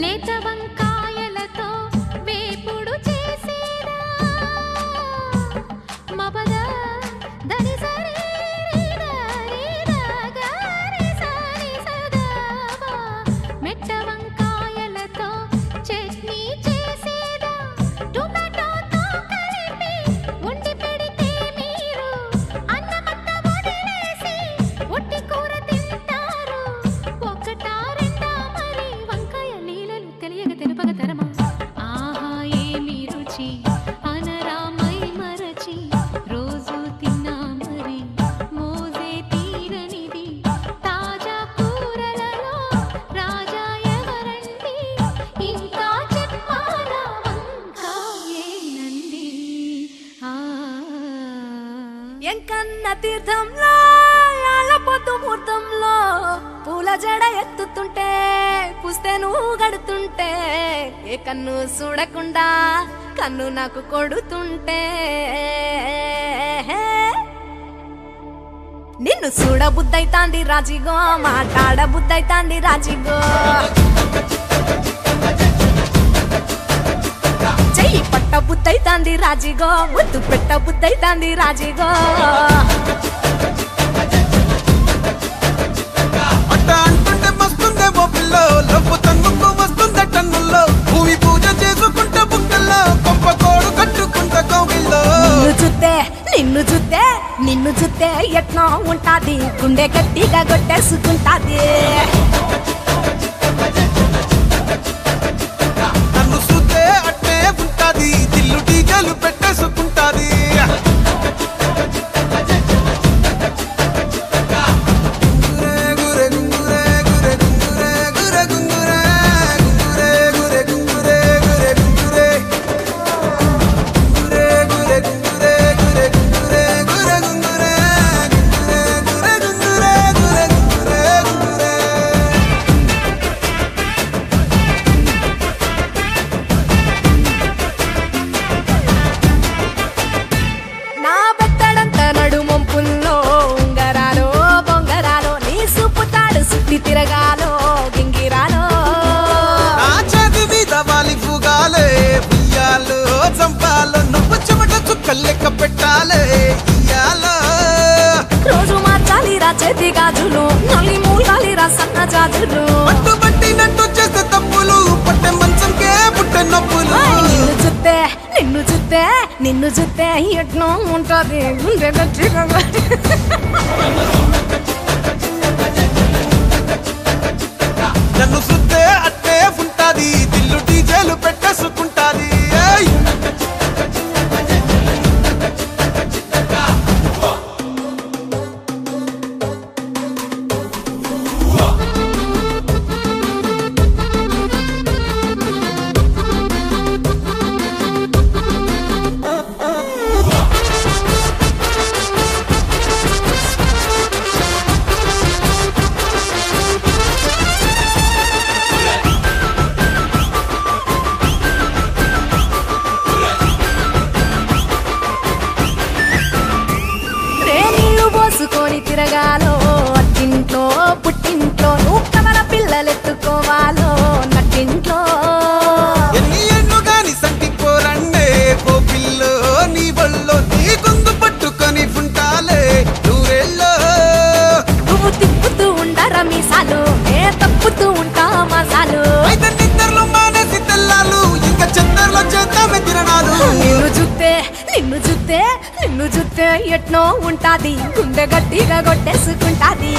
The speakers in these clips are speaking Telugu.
లేత వంకాయలతో వేపుడు చేసేదా మబద దని సరి గరి సరి సదావా మెట్ట వంకాయలతో చట్నీ చేసేదా టొమాటోతో కలిపి వండి పెడితే మీరు అన్నమత్త వదిలేసి ఒట్టి కూర తింటారు ఒకటా రెండా మరి వంకాయ లీలలు తెలియక తెలుపక తరమా ఆహా ఏమి రుచి అనరామై మరచి రోజు తిన్నా మరి మోజే తీరనిది తాజా కూరలలో రాజా ఎవరండి ఇంకా చెప్పాలా వంకాయేనండి ఎంకన్న తీర్థంలో పొద్దు ముహూర్తంలో పూల జడ ఎత్తుతుంటే పుస్తే నువ్వు గడుతుంటే ఏ కన్ను చూడకుండా కన్ను నాకు కొడుతుంటే నిన్ను చూడ బుద్ధైతాంది రాజిగో మాట్లాడ బుద్ధైతాంది రాజిగో చెయ్యి పట్ట బుద్ధైతాంది రాజిగో ముద్దు పెట్ట బుద్ధైతాంది రాజిగో అంటుంటే మస్తుందే ఓ పిల్లో లవ్వు తన్నుకు వస్తుందే టన్నుల్లో భూమి పూజ చేసుకుంటే బుక్కల్లో కొంప కోడు కట్టుకుంటే కౌగిల్లో నిన్ను చూస్తే ఎట్నో ఉంటాది గుండె గట్టిగా కొట్టేసుకుంటాది నన్ను చూస్తే అట్టే ఉంటాది దిల్లు టీగలు పెట్టేసుకుంటాది చంపాలో చంపాలో నువ్వు చెమట చుక్కలు లెక్క పెట్టాలే ఇయ్యాలో రోజు మార్చాలిరా చేతి గాజులు నల్లి మూలాలిరా సన్న జాజులు పట్టు పట్టినట్టు చేసే తప్పులు పట్టే మంచంకే పుట్టే నొప్పులు నిన్ను చూస్తే ఎట్నో ఉంటది గుండె గట్టిగా నన్ను సుత్తే అట్టే ఉంటాది దిల్లు డీజేలు పెట్టేసుకుంటాది తిరగాలో అట్టింట్లో పుట్టింట్లో నువ్వు కవల పిల్లలెత్తుకోవాలో నట్టింట్లో ఎన్ను గాని సంటిపోరండే ఓ పిల్లో నీ బళ్ళో నీ గొంతు పట్టుకొని ఉంటాలే నూరెల్లో నువ్వు తిప్పుతూ ఉండరా మీసాలు ఏ తప్పుతూ ఉంటా మసాలు అయితే నిద్రలు మానేసి తెల్లాలు ఇంకా చెత్తర్లో చేద్దామే తిరణాలు నిన్ను చూస్తే ఎట్నో ఉంటాది గుండె గట్టిగా కొట్టేసుకుంటాది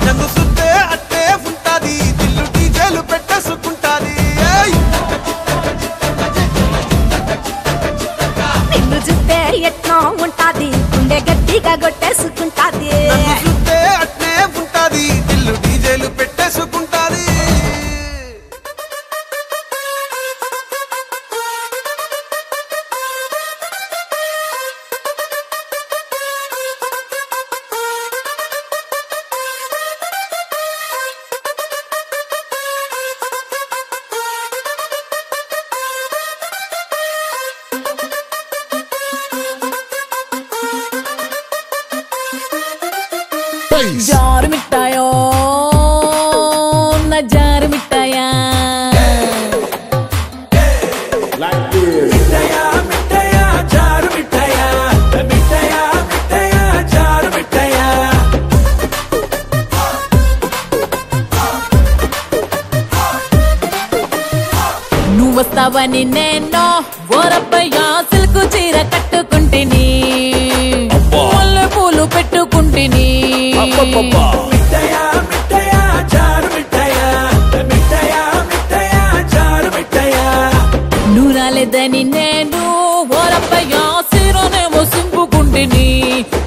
నన్ను సుత్తే అట్టే ఉంటాది దిల్లు డీజేలు పెట్టేసుకుంటాది నిన్ను చూస్తే ఎట్నో ఉంటాది గుండె గట్టిగా కొట్టేసుకుంటాది నన్ను సుత్తే అట్నే ఉంటాది దిల్లు డీజేలు పెట్టేసుకుంటాది जार मिठायो न जार मिठाया मिठाया मिठाया जार मिठाया मिठाया मिठाया जार मिठाया నువ్వు వస్తావని నేను ఓరప్పయ్యా సిల్కు చీర కట్టుకుంటిని ముల్లె పూలు పెట్టుకుంటిని मिठाया मिठाया जार मिठाया मिठाया मिठाया जार मिठाया నువ్వు రాలేదని నేను ఓరప్పయ్యా సిరనేమో సింపుకుంటిని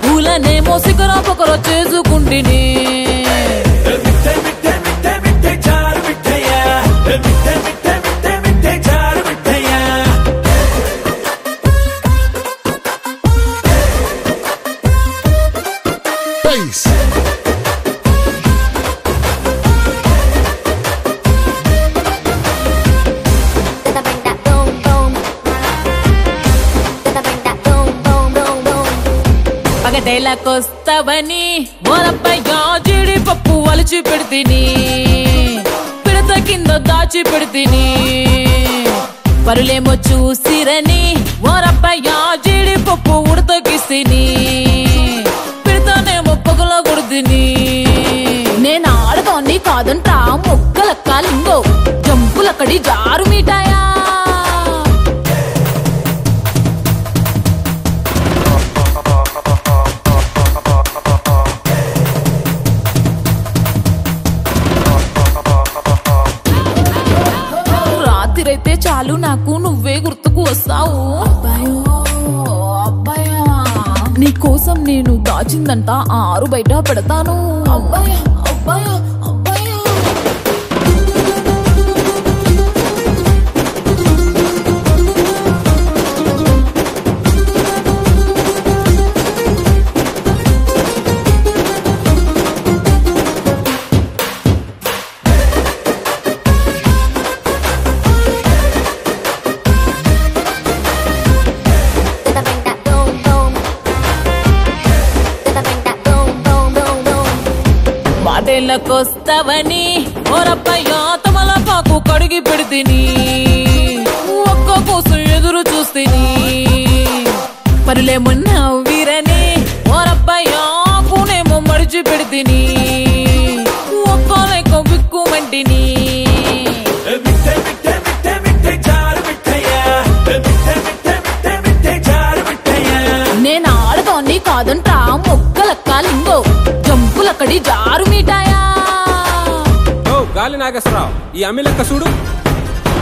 పూలనేమో సిగర పొగర చేసుకుంటిని मिठे मिठे मिठे मिठे जार मिठाया मिठे मिठे मिठे मिठे जार मिठाया పగటేలాకొస్తావని ఓరప్పయ్యా జీడిపప్పు వలిచి పెడితిని పిడత కింద దాచి పెడితిని పరులేమో చూసిరని ఓరప్పయ్యా జీడిపప్పు ఉడతకిస్తిని పిడతనేమో పొగల కొడుతిని నేను ఆడదాన్ని కాదంటా మొక్కలక్కాలింగో జంపులక్కడి జారు మిఠాయా రాత్రైతే చాలు నాకు నువ్వే గుర్తుకు వస్తావు అబ్బాయా నీ కోసం నేను దాచిందంతా 6 బయట పెడతాను అబ్బాయా అబ్బాయా అబ్బాయా మాటేళ్ళకొస్తావని ఓరప్ప ఓరబ్బయ్యా తమలపాకు కడిగి పెడితిని ఒక్క కోసం ఎదురు చూస్తేని పరులేమన్నా వీరని ఓరబ్బయ్యా కూనేమో మడిచి పెడితిని ఒక్క లేక విక్కుమంటిని మిఠే మిఠే మిఠే మిఠే జారు మిఠయ్యా మిఠే మిఠే మిఠే మిఠే జారు మిఠయ్యా నేను ఆడదాన్ని కాదంటా మొక్కలక్క లింగో జంపులక్కడి జారు మిఠాయా ఓ గాలి నాగేశ్వరరావు ఈ అమ్మి లెక్క చూడు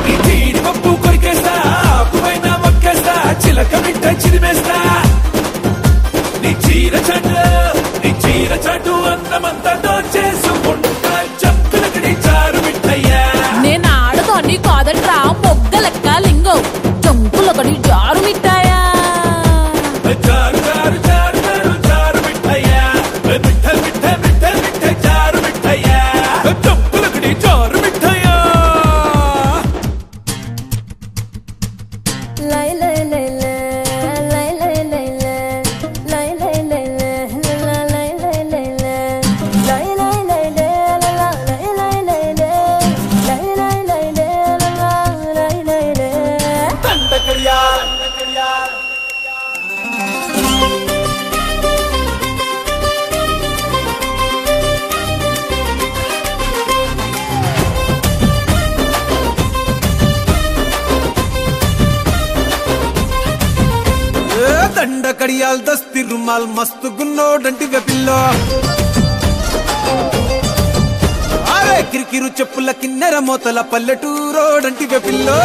ఈ జీడిపప్పు కొరికేస్తా ఆకుపైన మొక్కేస్తా చిలక మిఠ చిరిమేస్తా నీ చీర చాటు అందమంతా దోచేసుకుంటా జంపులకడి జారు మిఠయ్యా నేను ఆడదాన్ని కాదంటా మొగ్గలక్క లింగో జంపులక్కడి జారు మిఠాయా జారు జారు జారు జారు జారు మిఠయ్యా మిఠ మిఠ మిఠ మిఠ జారు మిఠయ్యా జంపులకడి జారు మిఠయ్యా దండ కడియాల్ దస్తి రుమాల్ మస్తు గున్నోడంటి వెపిల్లో అరే కిరికిరు చెప్పుల కిన్నెర మోతల పల్లెటూరోడంటి వెపిల్లో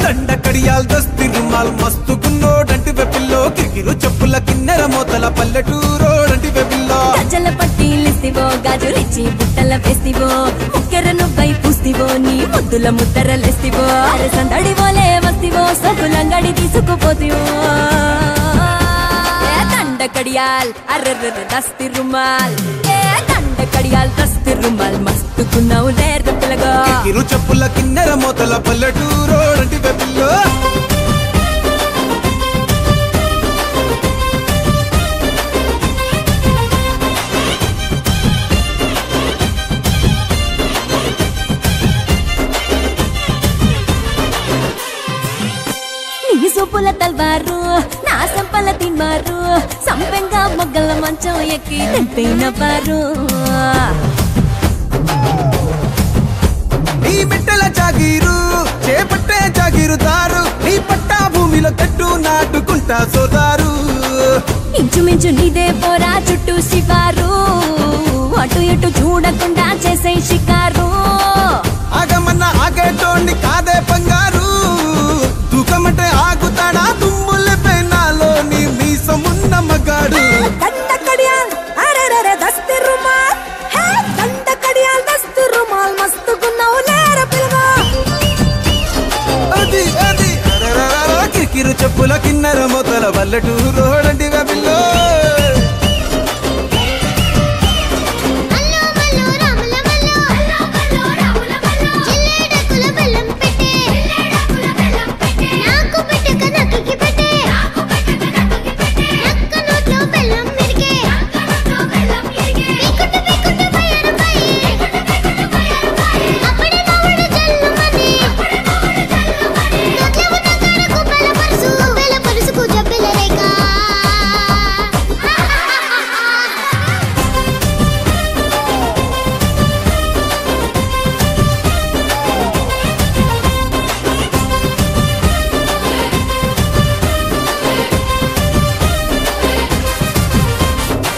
దండ కడియాల్ దస్తి రుమాల్ మస్తు గున్నోడంటి వెపిల్లో కిరికిరు చెప్పుల కిన్నెర మోతల పల్లెటూరోడంటి వెపిల్లో గజల పట్టీలిస్తివో గాజులిచ్చి బుట్టల వేస్తివో ముక్కెర నువ్వై పూస్తివో నీ ముద్దుల ముద్దరలేస్తివో అరసందడివోలే వస్తివో సొగులంగడి తీసుకుపోతివో ఏ దండ కడియాల్ అర్రర్ర దస్తి రుమాల్ ఏ దండ కడియాల్ దస్తి రుమాల్ మస్తుకున్నావు లేరు పిల్లగా కిరికిరు చెప్పుల కిన్నెర మోతల పల్లెటూరోడంటి వెపిల్లో నీ సూపుల తల్వారు నా సంపల తిన్మారు సంపెంగా మొగ్గల మంచం ఎక్కి తెంపైన పారు నీ మిట్టల జాగీరు చేపట్టే జాగీరుదారు నీ పట్టా భూమిలో కట్టు నాటుకుంటా సోదారు ఇంచుమించు నీదే పోరా చుట్టూ శివారు అటు ఇటు చూడకుండా చేసే షికారు ఆగమన్న ఆగేటోండి కాదే బంగారు దూకమంటే ఆగుతాడా దుమ్ముల పెనాలో నీ మీసమున్న మగాడు దండ కడియాల్ అరెరెరె దస్తి రుమాల్ హే దండ కడియాల్ దస్తి రుమాల్ మస్తుకున్నావు లేర పిల్లగా అది అది అరెరెరెరె కిరికిరు చెప్పుల కిన్నెర మొదల పల్లెటూరోడంటి వెపిల్లో అల్లో మల్లో రాముల మల్లో అల్లో మల్లో రాముల మల్లో జిల్లేడకుల బెల్లం పెట్టే నాకు పెట్టక నక్కకి పెట్టే నక్క నోట్లో బెల్లం మిరిగే పీకుట్టు పీకుట్టు బయ్యారు బాయి అప్పుడే మామిడి జల్లుమని నోట్లో ఉన్న కారకు బెల్లపరుసుకు జబ్బెల రేఖ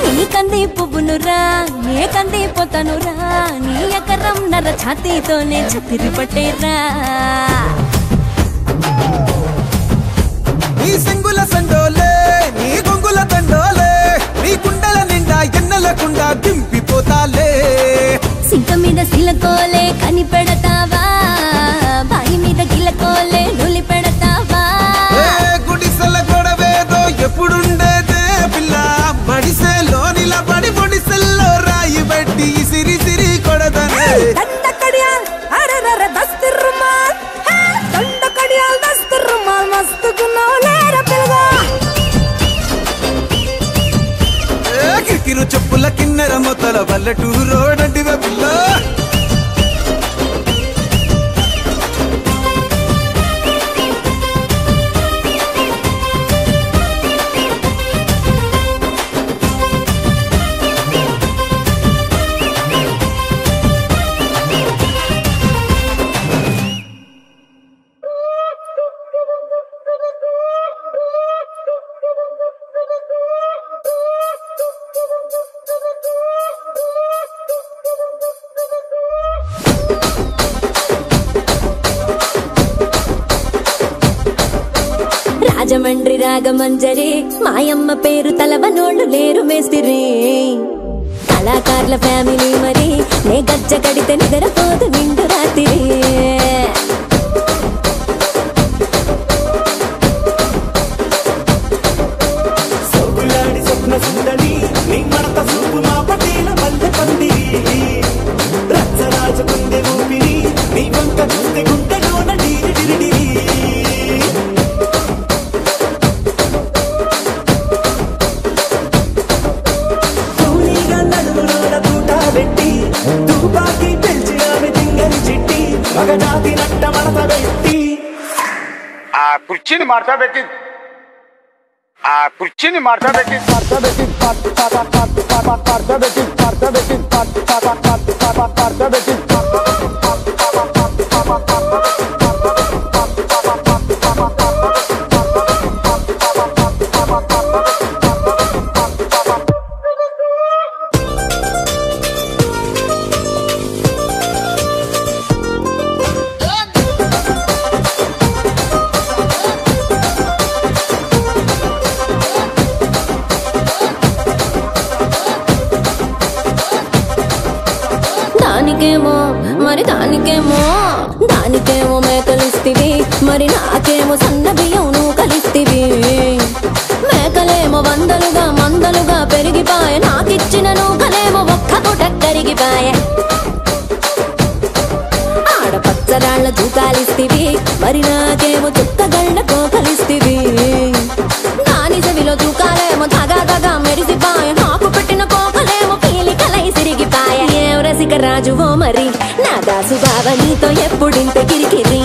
నీ కంది పువ్వునురా నే కంది పోతానురా నీ ఎకరం నర ఛాతీతోనే చతిరి పట్టేరా నీ సెంగుల సండోలే నీ గొంగుల దండోలే నీ కుండల నిండా ఎన్నెలకుండా దింపిపోతాలే సింక మీద సిలకోలే కని పెడతావా బాయి మీద గిలకోలే నులి పెడతావా ఏ గుడిసెల గొడవేదో ఎప్పుడుండేదే పిల్ల మడిసెలో నిలబడి పొడిసెల్లో రాయి బట్టి సిరి సిరి కొడదనే దండ కడియాల్ అరెరెర దస్తి రుమాల్ హే దండ కడియాల్ దస్తి రుమాల్ మస్తుకున్నావు లేర పిల్లగా మీరు చెప్పుల కిన్నెర మొత్తల పల్లెటూరు నంటివే పిల్ల రాజమండ్రి రాగమంజరి మాయమ్మ పేరు తలవనోళ్ళు లేరు మేస్తిరి కళాకారుల ఫ్యామిలీ మరి నే గజ్జ కడితే నిద్రపోదు నిండు రాత్రి సోగులాడి స్వప్న సుందరి నీ మడత చూపు మా పటేల మల్లె పందిరి రచ్చరాజు కుందె ఊపిరి నీ వంక చూస్తే గుండెలోన డీరి డిరిడిరి తుపాకి పెంచినామి తింగని చిట్టి మగజాతి నట్ట మడత పెట్టి ఆ కుర్చీని మార్తా పెట్టి దానికేమో మేకలిస్తివి మరి నాకేమో సన్న బియ్యం నువ్వు కలిస్తివి మేకలేమో మందలుగా పెరిగిపాయ నాకిచ్చిన నూకలేమో ఒక్క పూట కరిగిపాయ ఆడపచ్చరాళ్ల తూకాలిస్తివి మరి నాకేమో చుక్కగళ్ళ కోకలిస్తివి దాని చెవిలో తూకాలేమో తగా మెరిసిపాయ నాకు పెట్టిన కోకలేమో పీలికలై సిరిగిపాయ ఏం రసిక రాజువో మరి నా దాసు బావ నీతో ఎప్పుడింత కిరికిరి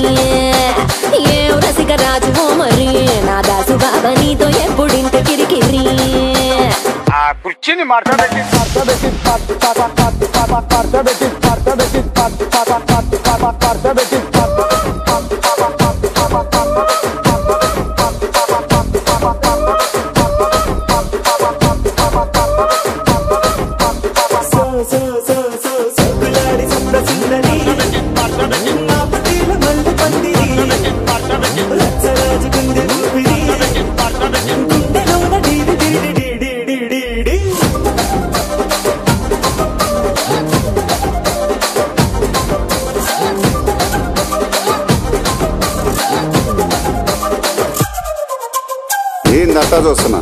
ఏం రసిక రాజువో మరి నా దాసు బావ నీతో ఎప్పుడింత కిరికిరి ఆ కుర్చీని మార్తా పెట్టి సోగులాడి స్వప్న సుందరి మా పటేల మల్లె పందిరి రచ్చరాజు కుందె ఊపిరి గుండెలోన డీడి డీడి డీడి డీడి ఏందంతా చూస్తున్నా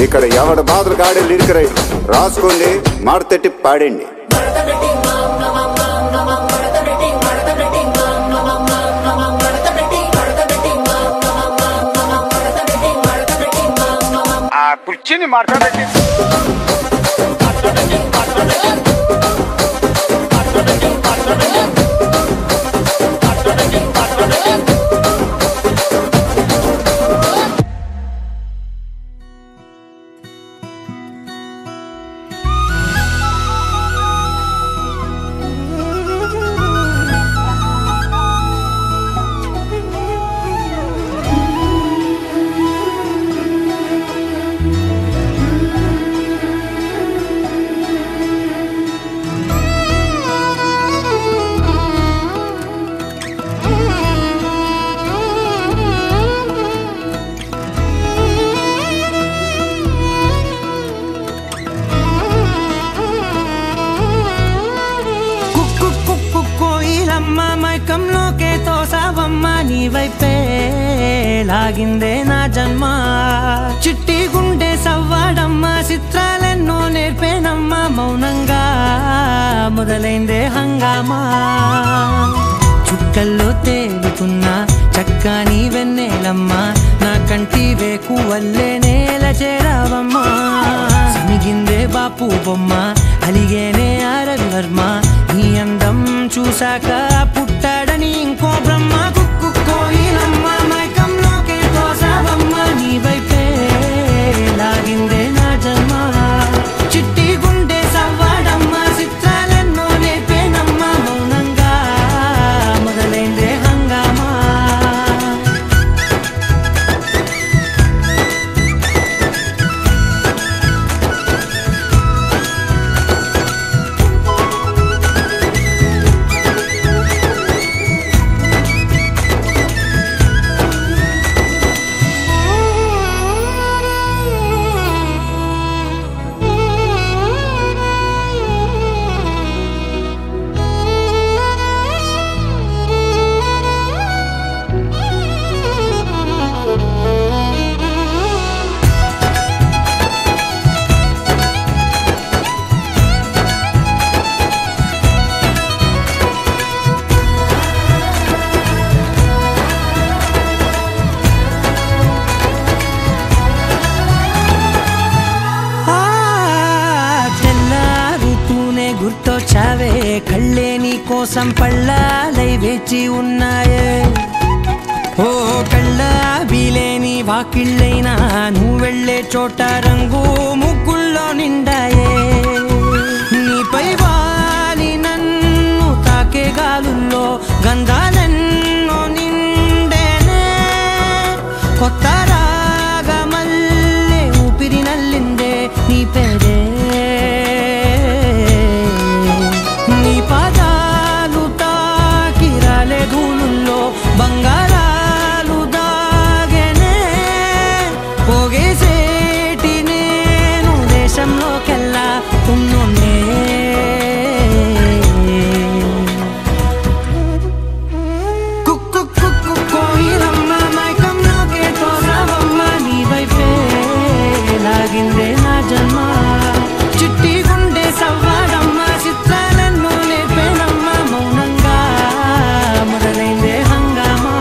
ఇక్కడ ఎవడ బాధలు కాడే లిరిక్ రైటర్ రాసుకోండి మాడతెట్టి పాడండి ఆ కుర్చీని మార్తా పెట్టి వైపే లాగిందే నా జన్మ చిట్టి గుండె సవ్వాడమ్మ చిత్రాలెన్నో నేర్పేనమ్మా మౌనంగా మొదలైందే హంగామా చుక్కల్లో తేలుతున్నా చక్కని వెన్నెలమ్మా నా కంటి వేకు వల్లే నేల చేరావమ్మా సమిగిందే బాప పప్పు బొమ్మ అలిగేనే ఆరవి వర్మ నీ అందం చూసాక పుట్టాడని ఇంకో బ్రహ్మ కుక్కు కోయిలమ్మ మైకంలోకే తోసావమ్మ నీ వైపే లాగిందే నా జన్మ చిట్టి గుండె సవ్వాడమ్మ చిత్రాలెన్నో నేర్పేనమ్మ మౌనంగా మొదలైందే హంగామా గుర్తొచ్చావే కళ్ళే నీ కోసం పళ్ళాలై వేచి ఉన్నాయే ఓ కళ్ళ వీలేని వాకిళ్ళైనా నువ్వు వెళ్ళే చోట రంగు ముగ్గుల్లో నిండాయే నీపై వాలి నన్ను తాకే గాలుల్లో గంధాలెన్నో నిండేనే కొత్త రాగమల్లే ఊపిరి నల్లిందే నీ పేరే పాదాలు తాకిరాలే ధూళుల్లో బంగారాలు దాగనే పోగేసేటి నేను దేశంలోకెల్లా ఉన్నోనే కుక్కు కుక్కు కోయిలమ్మ మైకంలోకే తోసావమ్మ నీ వైపే లాగిందే నా జన్మ చిట్టి గుండె సవ్వాడమ్మ చిత్రాలెన్నో నేర్పేనమ్మ మౌనంగా మొదలైందే హంగామా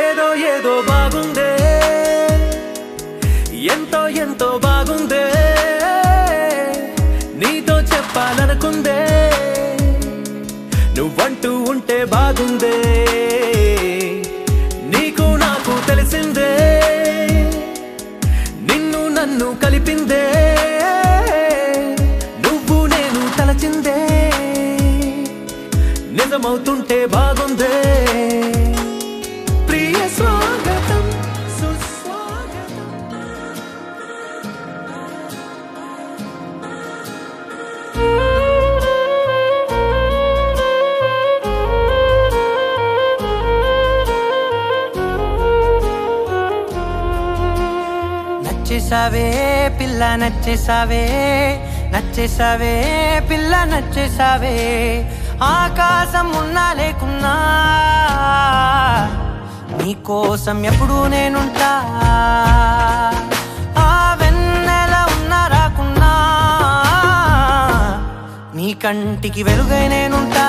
ఏదో ఏదో బాగుందే ఎంతో ఎంతో బాగుందే నీతో చెప్పాలనుకుందే నువ్వంటూ ఉంటే బాగుందే నీకు నాకు తెలిసిందే నిన్ను నన్ను కలిపిందే నువ్వు నేను తలచిందే నిజమవుతుంటే బాగుందే స్వాగతం సుస్వాగతం నచ్చేసావే పిల్ల నచ్చేసావే నచ్చేసావే పిల్ల నచ్చేసావే ఆకాశం ఉన్నా లేకున్నా నీకోసం ఎప్పుడు నేనుంటా ఆ వెన్నెల ఉన్నా రాకున్నా నీ కంటికి వెలుగై నేనుంటా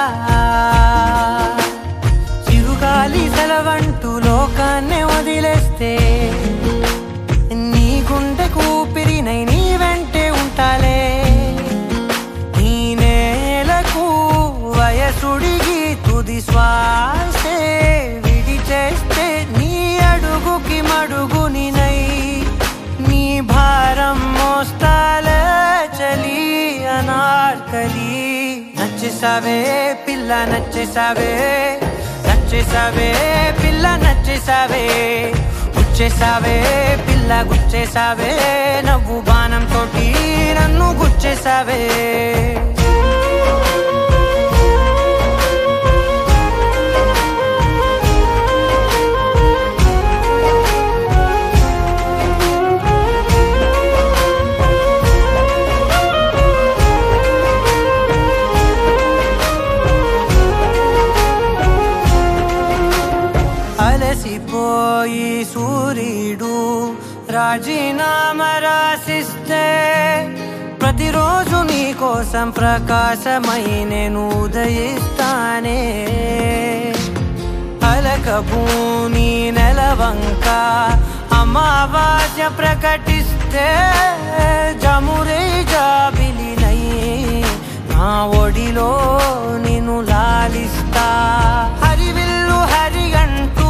చిరుగాలి సెలవంటూ లోకాన్నే వదిలేస్తే నీ గుండెకు ఊపిరినై నీ వెంటే ఉంటాలే నీ నేలకు వయసుడిగి తుది శ్వాసే విడిచేస్తే నీ అడుగుకి మడుగునినై నీ భారం మోస్తాలే చలి అనా నార్కలి నచ్చేసావే పిల్ల నచ్చేసావే నచ్చేసావే పిల్ల నచ్చేసావే గుచ్చేసావే పిల్ల గుచ్చేసావే నవ్వు బాణం తోటి నన్ను గుచ్చేసావే అలసిపోయి సూర్యుడు రాజీనామా రాసిస్తే ప్రతిరోజు నీ కోసం ప్రకాశమై నేను ఉదయిస్తానే అలకభూని నెలవంక అమావాస్య ప్రకటిస్తే జమురే జాబిలినై నా ఒడిలో నిన్ను లాలిస్తా హరివిల్లు హరిగంటూ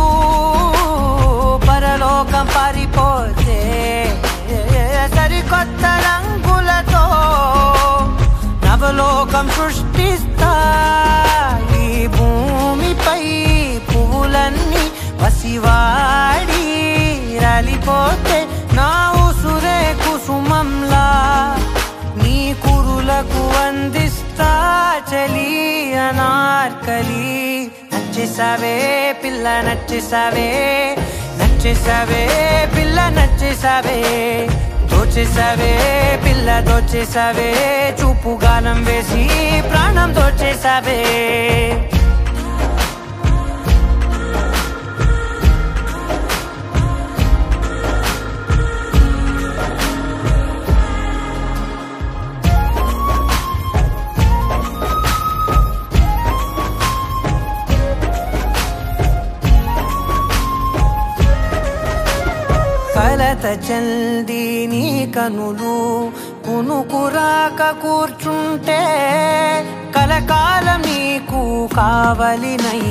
పరలోకం పారిపోతే సరికొత్త రంగులతో నవలోకం సృష్టిస్తా ఈ భూమిపై పువ్వులన్నీ పసివాడి రాలిపోతే నా ఉసురే కుసుమంలా నీ కురులకు అందిస్తా చలి అనార్కలి నచ్చేసావే పిల్ల నచ్చేసావే నచ్చేసావే పిల్ల నచ్చేసావే దోచేసావే పిల్ల దోచేసావే చూపు గానం వేసి ప్రాణం దోచేసావే కలత చల్ది నీ కనులు కునుకురాక కూర్చుంటే కలకాలం నీకు కావలినై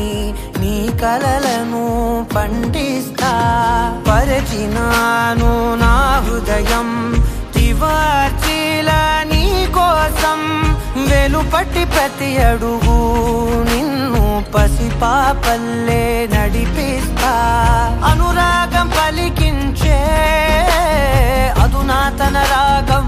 నీ కలలను పండిస్తా పరిచినాను నా హృదయం తివార్చిలా నీ కోసం వెలుపట్టి ప్రతి అడుగు నిన్ను పసిపాపల్లే నడిపిస్తా అనురాగం పలికించే అధునాతన రాగం